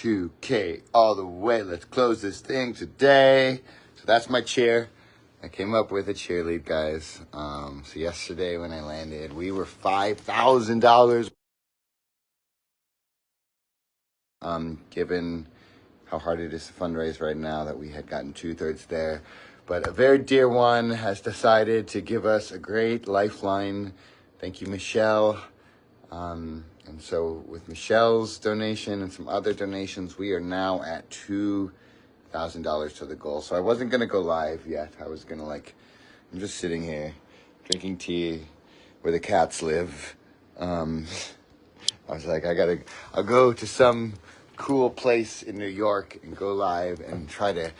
2K all the way. Let's close this thing today. So that's my cheer. I came up with a cheerlead, guys. So yesterday when I landed, we were $5,000. Given how hard it is to fundraise right now, that we had gotten 2/3 there. But a very dear one has decided to give us a great lifeline. Thank you, Michelle. And so with Michelle's donation and some other donations, we are now at $2,000 to the goal. So I wasn't going to go live yet. I was going to I'm just sitting here drinking tea where the cats live. I was like, I'll go to some cool place in New York and go live and try to,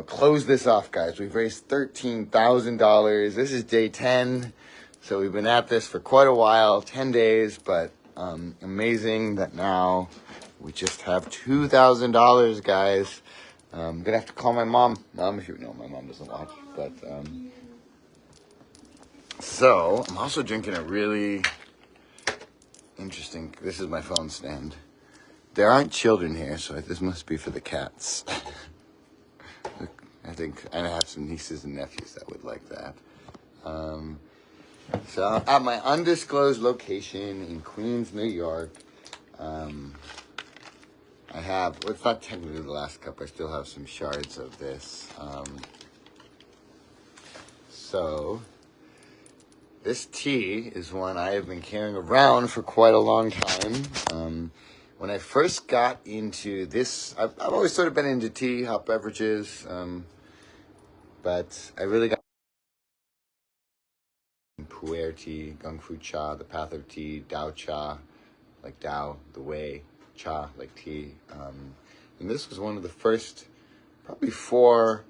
close this off, guys. We've raised $13,000. This is day 10. So we've been at this for quite a while, 10 days, but amazing that now we just have $2,000, guys. I'm going to have to call my mom. Mom, if you know, my mom doesn't watch, but so I'm also drinking a really interesting, this is my phone stand. There aren't children here, so this must be for the cats. I think I have some nieces and nephews that would like that. So at my undisclosed location in Queens, New York, I have, well, it's not technically the last cup, I still have some shards of this. So this tea is one I have been carrying around for quite a long time. When I first got into this, I've always sort of been into tea, hot beverages, but I really got pu'er tea, gung fu cha, the path of tea, Dao cha, like Dao, the way, cha, like tea. And this was one of the first, probably 4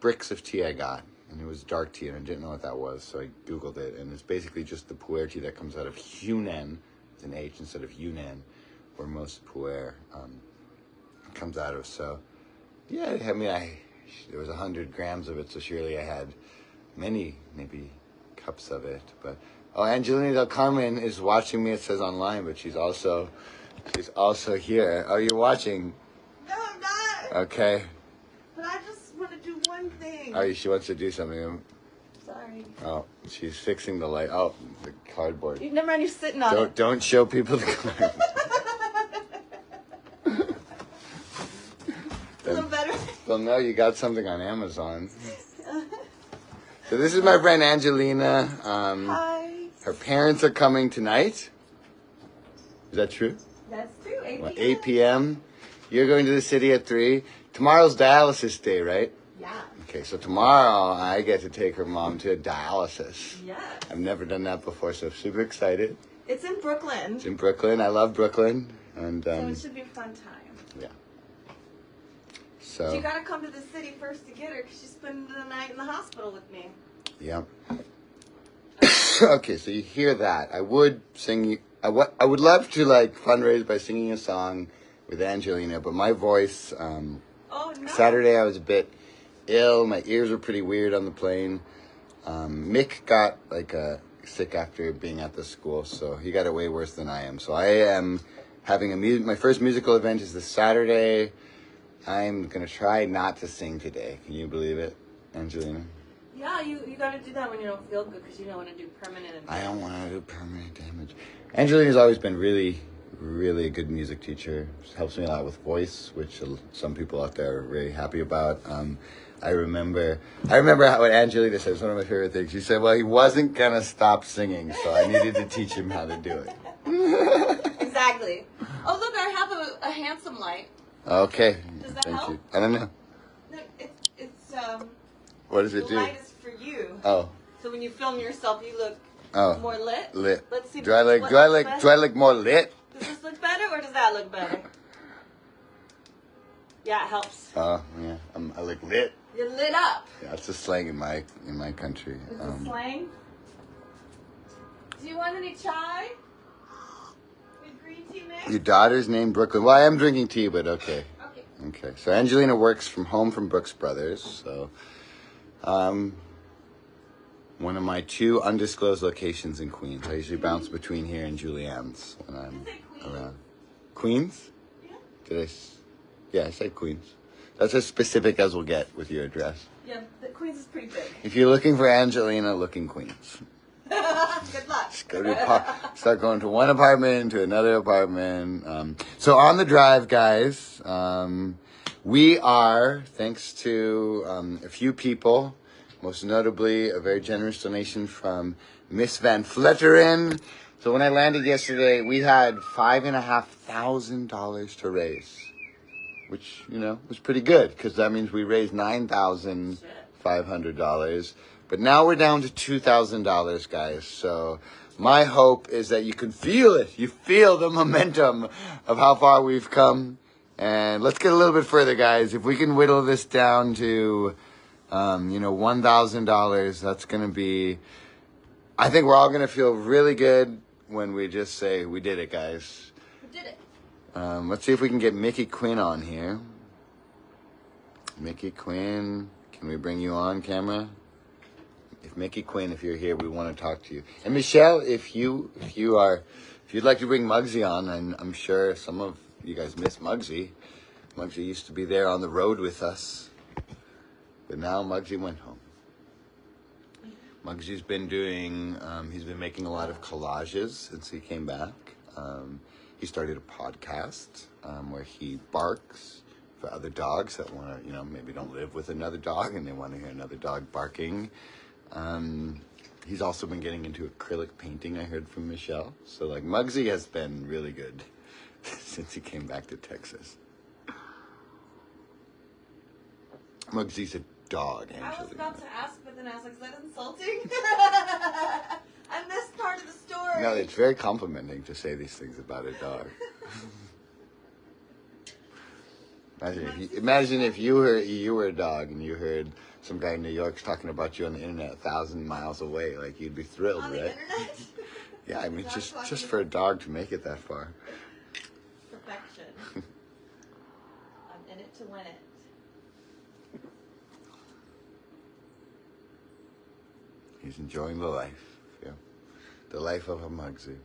bricks of tea I got. And it was dark tea, and I didn't know what that was, so I Googled it. And it's basically just the pu'er tea that comes out of Hunan, with an H instead of Yunnan, where most pu'er comes out of. So, yeah, I mean, there was 100 grams of it, so surely I had many, maybe cups of it. But Angelina Del Carmen is watching me. It says online, but she's also here. Oh, you're watching? No, I'm not. Okay. But I just want to do one thing. Oh, she wants to do something. Sorry. Oh, she's fixing the light. Oh, the cardboard. Never mind, you're sitting on it. Don't show people the cardboard. A little better. Well, no, you got something on Amazon. So this is my friend Angelina. Hi. Her parents are coming tonight. Is that true? That's true. 8 p.m. 8 p.m. You're going to the city at 3. Tomorrow's dialysis day, right? Yeah. Okay, so tomorrow I get to take her mom to dialysis. Yes. I've never done that before, so I'm super excited. It's in Brooklyn. It's in Brooklyn. I love Brooklyn. And So it should be a fun time. yeah. But So you gotta come to the city first to get her, because she's spending the night in the hospital with me. yeah. Okay, so you hear that. I would sing. I would love to fundraise by singing a song with Angelina, but my voice. Oh no. Saturday I was a bit ill. My ears were pretty weird on the plane. Mick got sick after being at the school, so he got it way worse than I am. So I am having my first musical event is this Saturday. I'm gonna try not to sing today. Can you believe it, Angelina? Yeah, you gotta do that when you don't feel good, because you don't want to do permanent damage. I don't want to do permanent damage. Angelina's always been really, really a good music teacher. She helps me a lot with voice, which some people out there are very happy about. I remember what Angelina said. It's one of my favorite things. She said, well, he wasn't going to stop singing, so I needed to teach him how to do it. Exactly. Oh, look, I have a handsome light. Okay. Does that Thank help? you. I don't know. No, it's What does it the do? light is for you. Oh. So when you film yourself, you look more lit. Lit. Let's see. Do I look more lit? Does this look better, or does that look better? Yeah, it helps. Oh, yeah. I look lit. You're lit up. Yeah, it's a slang in my country. Is it slang? Do you want any chai? With green tea mix? Your daughter's named Brooklyn. Well, I am drinking tea, but okay. Okay. Okay. So Angelina works from home from Brooks Brothers. So, one of my 2 undisclosed locations in Queens. I usually bounce between here and Julianne's when I'm Did you say Queens? around. Queens? Yeah. Yeah, I said Queens. That's as specific as we'll get with your address. Yeah, the Queens is pretty big. If you're looking for Angelina, look in Queens. Good luck. Just go to start going to one apartment to another apartment. So on the drive, guys, we are, thanks to a few people, most notably a very generous donation from Miss Van Fletteren. So when I landed yesterday, we had $5,500 to raise, which, was pretty good because that means we raised $9,500. But now we're down to $2,000, guys. So my hope is that you can feel it. You feel the momentum of how far we've come. And let's get a little bit further, guys. If we can whittle this down to, $1,000, that's going to be, I think we're all going to feel really good when we just say, we did it, guys. We did it. Let's see if we can get Mickey Quinn on here. Mickey Quinn, can we bring you on camera? If Mickey Quinn, if you're here, we want to talk to you. And Michelle, if you'd like to bring Muggsy on, and I'm sure some of you guys miss Muggsy. Muggsy used to be there on the road with us, but now Muggsy went home. Muggsy's been he's been making a lot of collages since he came back. He started a podcast where he barks for other dogs that want to, maybe don't live with another dog and they want to hear another dog barking. He's also been getting into acrylic painting, I heard from Michelle. So, Muggsy has been really good since he came back to Texas. Muggsy's a dog, actually. I was about to ask, but then I was like, is that insulting? I missed part of the story. No, it's very complimenting to say these things about a dog. Imagine if you were a dog and you heard some guy in New York talking about you on the internet 1,000 miles away. You'd be thrilled, on right? The internet? Yeah, I mean, just for a dog to make it that far. Perfection. I'm in it to win it. He's enjoying the life. Yeah, the life of a Muggsy.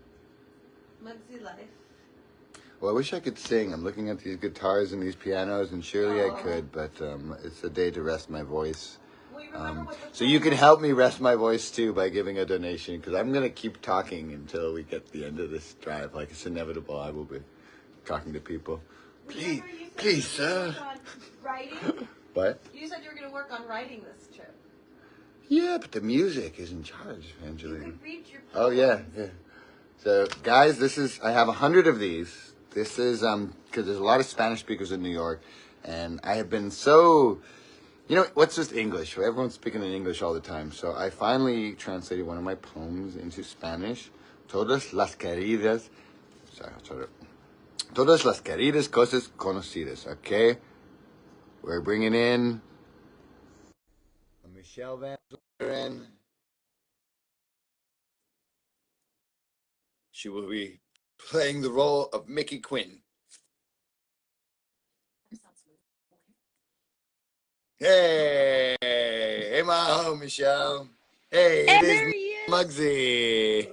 Muggsy life. Well, I wish I could sing. I'm looking at these guitars and these pianos, and surely I could, but it's a day to rest my voice. Well, you remember what the So you can help me rest my voice, too, by giving a donation, because I'm going to keep talking until we get to the end of this drive. It's inevitable. I will be talking to people. Please, sir. Writing? What? You said you were going to work on writing this trip. Yeah, but the music is in charge, Angelina. You could read your Oh, yeah. So, guys, I have 100 of these. This is, because there's a lot of Spanish speakers in New York, and I have been so, what's just English? Everyone's speaking in English all the time, so I finally translated one of my poems into Spanish. Todas las queridas cosas conocidas, okay? We're bringing in Michelle Van Fletteren. She will be playing the role of Mickey Quinn. Hey, Maho, Michelle. Hey, And it there is he is. Muggsy.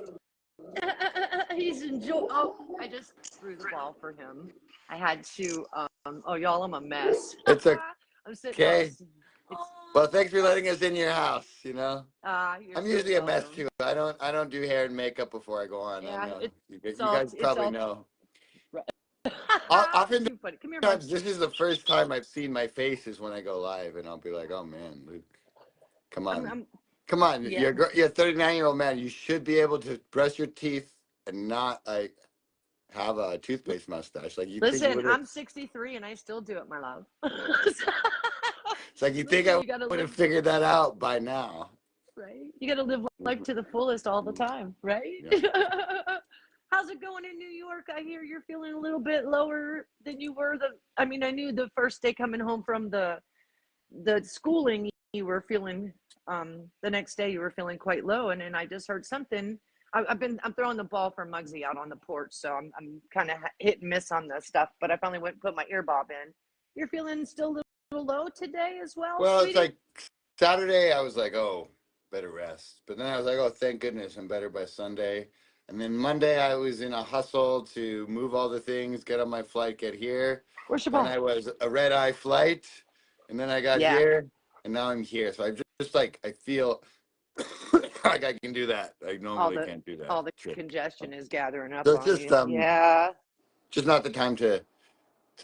He's enjoying. Oh, I just threw the ball for him. I had to. Oh, y'all, I'm a mess. It's I'm sitting. okay. It's, Well, thanks for letting us in your house. you're I'm so usually a mess welcome. too. I don't do hair and makeup before I go on. Yeah, I know. You it's guys probably know. Right. Often Too funny. Come here, times, Muggs. this is the first time I've seen my face is when I go live, and I'll be like, "Oh man, Luke, come on, come on, Yeah. you're a 39-year-old man. You should be able to brush your teeth and not have a toothpaste mustache. Listen, I'm 63 and I still do it, my love. It's like you think I would have figured that out by now, right? You got to live life to the fullest all the time, right? Yeah. How's it going in New York? I hear you're feeling a little bit lower than you were. I knew the first day coming home from the schooling, you were feeling. The next day you were feeling quite low, and then I just heard something. I'm throwing the ball for Muggsy out on the porch, so I'm kind of hit and miss on the stuff. But I finally went and put my ear bob in. You're feeling still a little low today as well. Well, sweetie? it's like Saturday. I was like, oh, better rest. But then I was like, oh, thank goodness, I'm better by Sunday. And then Monday, I was in a hustle to move all the things, get on my flight, get here. Where's Then Siobhan? I was a red eye flight, and then I got Yeah. here, and now I'm here. So I just like I feel like I can do that. I normally can't do that. All the Trick. congestion is gathering up So it's on just you. Yeah. just not the time to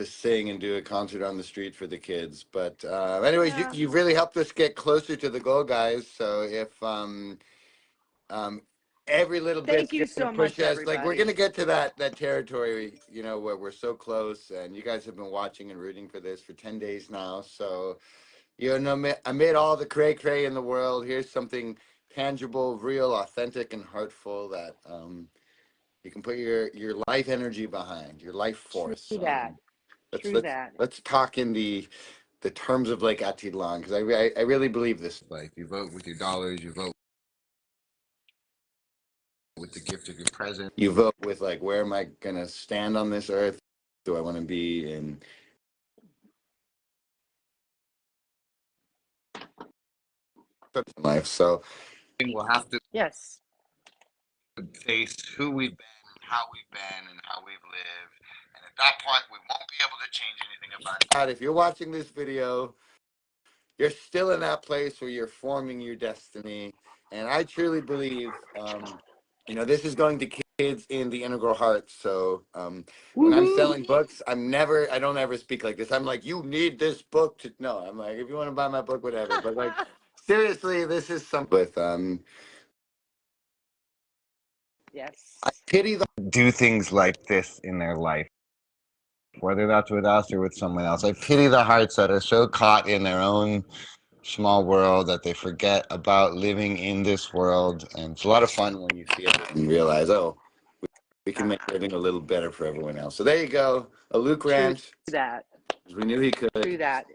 sing and do a concert on the street for the kids. But anyways, Yeah. you really helped us get closer to the goal, guys. So if um, every little Thank bit's you gonna so push much, us. Like we're everybody. gonna get to that territory, you know, where we're so close. And you guys have been watching and rooting for this for 10 days now. So you know, amid all the cray cray in the world, here's something tangible, real, authentic, and heartful that you can put your life energy behind, your life force. True that. True that. Let's talk in the terms of like Atitlan, because I really believe this. Like you vote with your dollars, you vote with the gift of your presence, you vote with like where am I gonna stand on this earth? Do I want to be in life? So we'll have to Yes. face who we've been, how we've been, and how we've lived. And at that point, we won't be able to change anything about it. If you're watching this video, you're still in that place where you're forming your destiny. And I truly believe, you know, this is going to kids in the Integral Heart. So when I'm selling books, I don't ever speak like this. I'm like, you need this book to, no, I'm like, if you want to buy my book, whatever. But like, seriously, this is something with, Yes. I pity the do things like this in their life, whether that's with us or with someone else. I pity the hearts that are so caught in their own small world that they forget about living in this world. And it's a lot of fun when you see it and realize, oh, we can make living a little better for everyone else. So there you go, a Luke rant. True that. We knew he could. True that.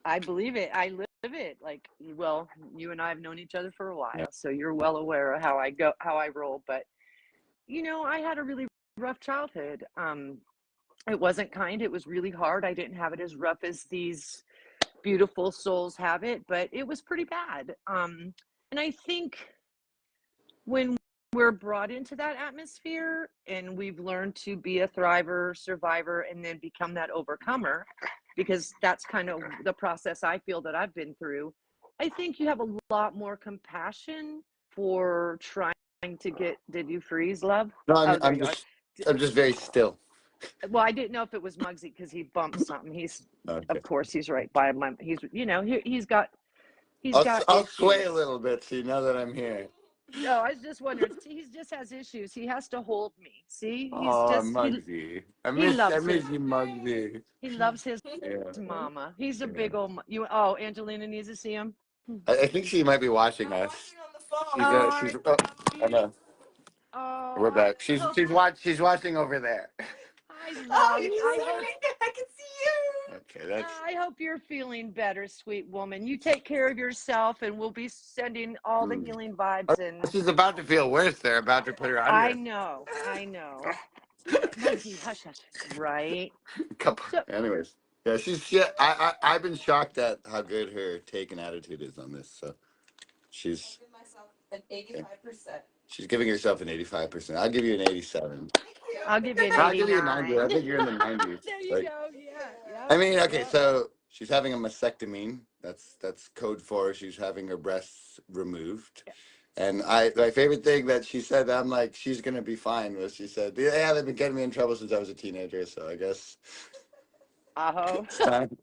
I believe it. I live it. Like, well, you and I have known each other for a while, so you're well aware of how I roll. But you know, I had a really rough childhood. It wasn't kind. It was really hard. I didn't have it as rough as these beautiful souls have it, but it was pretty bad. And I think when we're brought into that atmosphere and we've learned to be a thriver, survivor, and then become that overcomer, because that's kind of the process I feel that I've been through, I think you have a lot more compassion for trying to get. Did you freeze, love? No, Oh, there you are. I'm just very still. Well, I didn't know if it was Muggsy because he bumped something. He's, Okay. of course, he's right by my. He's, you know, he's got I'll issues. sway a little bit so you know that I'm here. No, I was just wondering. He just has issues. He has to hold me. See, he's Oh, just Muggsy. I he miss loves you, Muggsy. he loves his Yeah. mama. He's a Yeah. big old. You. Oh, Angelina needs to see him. I think she might be watching us. She's I know. Oh, We're back. She's watching over there. I love. I hope I can see you. Okay, that's I hope you're feeling better, sweet woman. You take care of yourself, and we'll be sending all the healing vibes. And she's about to feel worse. They're about to put her under. I know. Muggsy, hush, hush. Right. Anyways, yeah, I've been shocked at how good her take and attitude is on this. So she's Give myself an 85%. she's giving herself an 85%. I'll give you an 87. I'll give you an 89. I'll give you a 90. I think you're in the 90s. There you go. Yeah. I mean, okay, so she's having a mastectomy. That's code for she's having her breasts removed. And my favorite thing that she said, I'm like, she's gonna be fine, was she said, yeah, they've been getting me in trouble since I was a teenager, so I guess. Aho. It's time.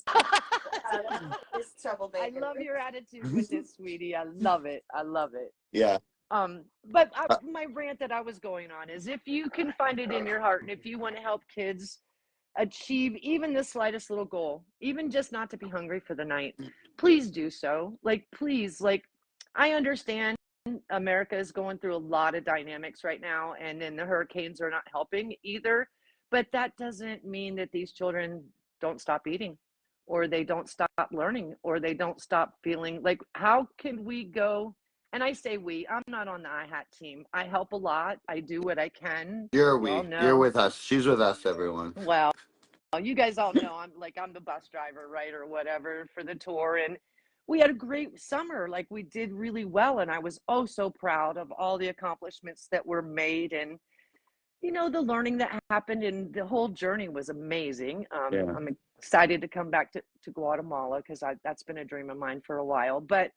It's troublemaker. I love your attitude with this, sweetie. I love it. Yeah. But my rant that I was going on is, if you can find it in your heart, and if you want to help kids achieve even the slightest little goal, even just not to be hungry for the night, please do so. Like, please, like, I understand America is going through a lot of dynamics right now, and then the hurricanes are not helping either. But that doesn't mean that these children don't stop eating, or they don't stop learning, or they don't stop feeling like, how can we go? And I say we, I'm not on the IHAT team. I help a lot. I do what I can. You're with us. She's with us, everyone. Well, you guys all know I'm the bus driver, right, or whatever for the tour. And we had a great summer. Like we did really well, and I was oh so proud of all the accomplishments that were made, and the learning that happened, and the whole journey was amazing. Yeah. I'm excited to come back to Guatemala because that's been a dream of mine for a while. But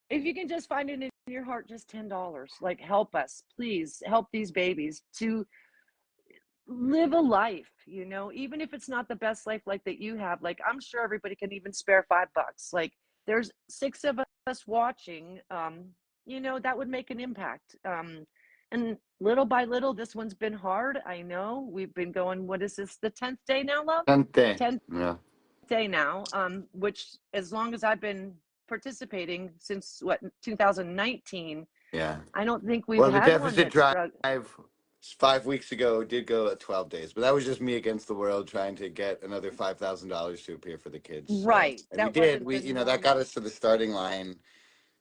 if you can just find it in your heart, just $10, like help us, please help these babies to live a life, even if it's not the best life like that you have. Like I'm sure everybody can even spare $5. Like there's 6 of us watching, that would make an impact. And little by little, this one's been hard. I know we've been going, what is this, the 10th day now, love? 10th day. 10th Yeah. day now, which as long as I've been participating since 2019, Yeah. I don't think we've Well, the had one deficit that's drive 5 weeks ago did go at 12 days, but that was just me against the world trying to get another $5,000 to appear for the kids. So, right. and we That did. wasn't We, the that got normal. us to the starting line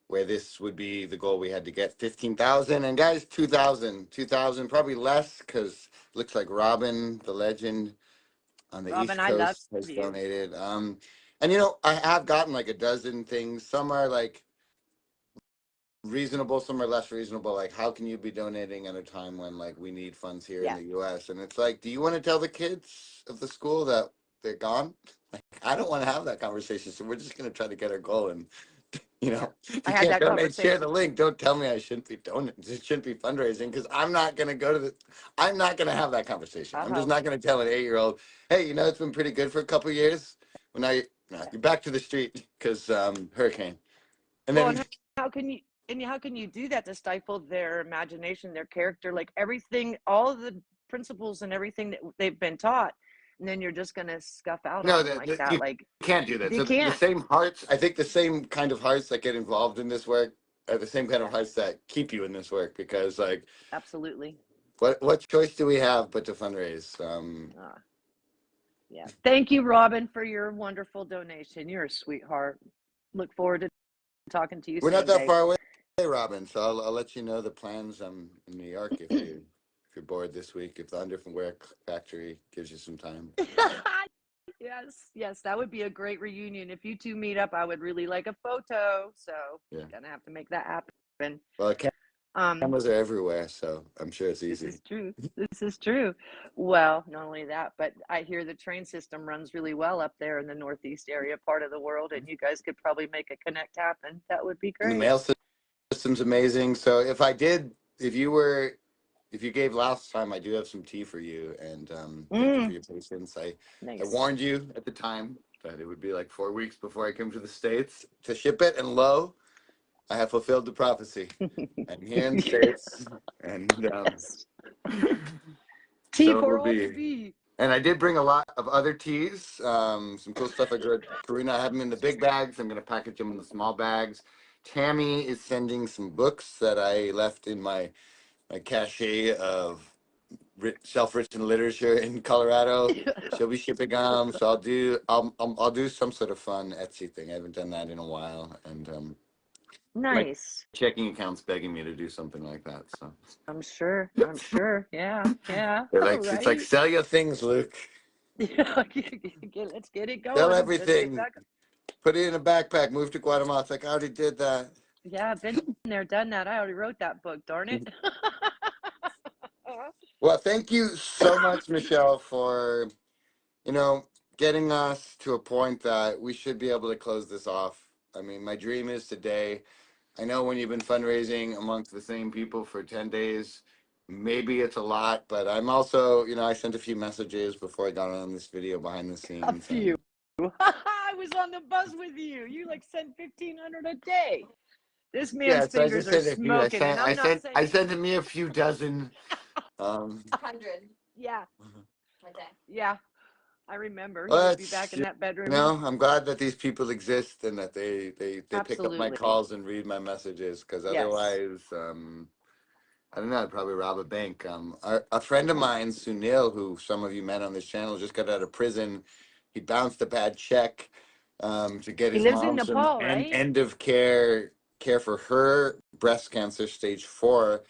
where this would be the goal. We had to get 15,000, and guys, 2,000, probably less because looks like Robin, the legend on the East Robin, I love Coast, has you. donated. And I have gotten like a dozen things. Some are like reasonable, some are less reasonable. Like, how can you be donating at a time when like we need funds here in Yeah. the US? And it's like, do you want to tell the kids of the school that they're gone? Like, I don't want to have that conversation. So we're just gonna try to get our goal. And Yeah. if I you had can't that donate, share the conversation. link. Don't tell me I shouldn't be donating. It shouldn't be fundraising because I'm not gonna go to the. I'm not gonna have that conversation. I'm just Uh-huh. not gonna tell an 8-year-old, hey, it's been pretty good for a couple of years. Well, now you're back to the street because hurricane. And Well, then and how can you do that to stifle their imagination, their character, like everything, all of the principles and everything that they've been taught, and then you're just gonna scuff out no, on them like that? you Like can't do that. you So the can't. same hearts, I think the same kind of hearts that get involved in this work are the same kind of Yeah, hearts that keep you in this work because like absolutely. what choice do we have but to fundraise? Uh, yeah. Thank you, Robin, for your wonderful donation. You're a sweetheart. Look forward to talking to you We're not soon, that babe. far away, Robin. So I'll let you know the plans. I'm in New York if you're bored this week. If the Underwear Factory gives you some time. Yes, yes, that would be a great reunion. If you two meet up, I would really like a photo. So Yeah. gonna have to make that happen. Well, Um, cameras are everywhere, so I'm sure it's this easy. is true. This is true. Well, not only that, but I hear the train system runs really well up there in the Northeast area part of the world, and you guys could probably make a connect happen. That would be And the great. mail system's amazing. So if you gave last time, I do have some tea for you, and thank you for Mm, your patience. I nice. warned you at the time that it would be like 4 weeks before I came to the States to ship it, and lo, I have fulfilled the prophecy. I'm here in the States, and Yes. Tea so it for will all to be. be. And I did bring a lot of other teas, some cool stuff. I got Karina. I have them in the big bags. I'm going to package them in the small bags. Tammy is sending some books that I left in my cache of self-written literature in Colorado. She'll be shipping them, so I'll do some sort of fun Etsy thing. I haven't done that in a while, and my Nice. checking account's begging me to do something like that. So I'm sure. I'm sure. Yeah. Yeah. they're All like, it's like right. sell your things, Luke. Yeah. Let's get it Sell going. Let's get everything. back. Put it in a backpack. Move to Guatemala. It's like I already did that. Yeah, I've been there, done that. I already wrote that book, darn it. Well, thank you so much, Michelle, for you know getting us to a point that we should be able to close this off. I mean, my dream is today. I know when you've been fundraising amongst the same people for 10 days, maybe it's a lot, but I'm also, I sent a few messages before I got on this video behind the A scenes. few. I was on the bus with you. You like sent 1,500 a day. This Yeah, man's so I fingers just are sent a few. smoking, and I'm not I saying sent me a few dozen. Um, 100 yeah, a day. yeah. I remember he would be but back in that you bedroom. know, I'm glad that these people exist and that they pick up my Absolutely. calls and read my messages because Yes. otherwise, I don't know, I'd probably rob a bank. A friend of mine, Sunil, who some of you met on this channel, just got out of prison. He bounced a bad check to get He his lives in mom some Nepal, right? end of care for her breast cancer stage 4.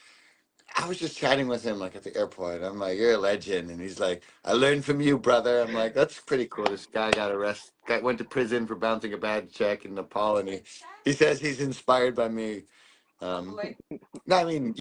I was just chatting with him like at the airport. I'm like, "You're a legend," and he's like, "I learned from you, brother." I'm like, "That's pretty cool." This guy got arrested, went to prison for bouncing a bad check in Nepal, and he says he's inspired by me. Boy. No, I mean,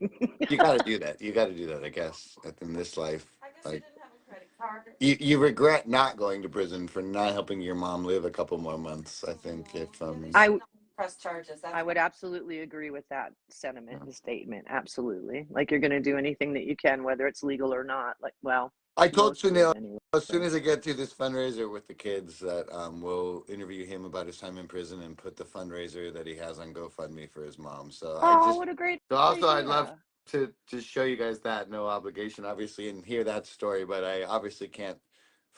you got to do that. You got to do that, I guess, in this life. I guess you Like, didn't have a credit card. you regret not going to prison for not helping your mom live a couple more months. I think if I press charges. That's I would absolutely agree with that sentiment and statement. Absolutely. Like you're going to do anything that you can, whether it's legal or not. Like, well, I told most would Sunil anyway. as soon as I get through this fundraiser with the kids that we'll interview him about his time in prison and put the fundraiser that he has on GoFundMe for his mom. So Oh, what a great so also idea. I'd love to show you guys that, no obligation obviously, and hear that story, but I obviously can't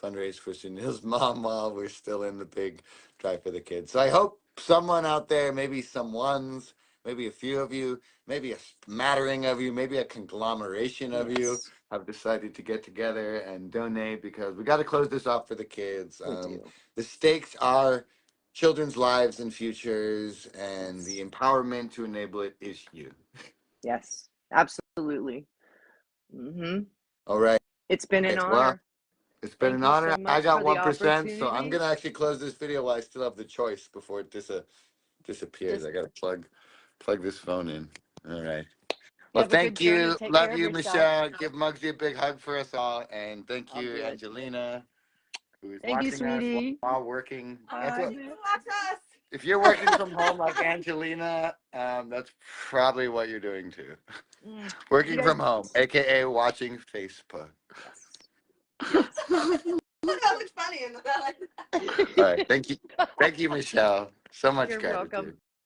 fundraise for Sunil's mom while we're still in the big drive for the kids. So I hope someone out there, maybe some ones, maybe a few of you, maybe a smattering of you, maybe a conglomeration of you Yes, have decided to get together and donate, because we got to close this off for the kids. we do. The stakes are children's lives and futures, and the empowerment to enable it is you. Yes, absolutely. Mm-hmm. All right. It's been an Well, honor. it's been Thank an you honor. so I much got for the 1%, so I'm opportunity. gonna actually close this video while I still have the choice before it disappears. I gotta plug this phone in. All right. Well, Have a good thank journey. you. Take Love care of you, yourself. Michelle. Give Muggsy a big hug for us all, and thank I'll you, do it. Angelina, who is Thank you, watching us sweetie. while working. Bye. watch us. If you're working from home like Angelina, that's probably what you're doing too. Mm. Working You from guys- home, aka watching Facebook. That looks funny. And I like that. All right. Thank you, Michelle. So much You're gratitude. welcome.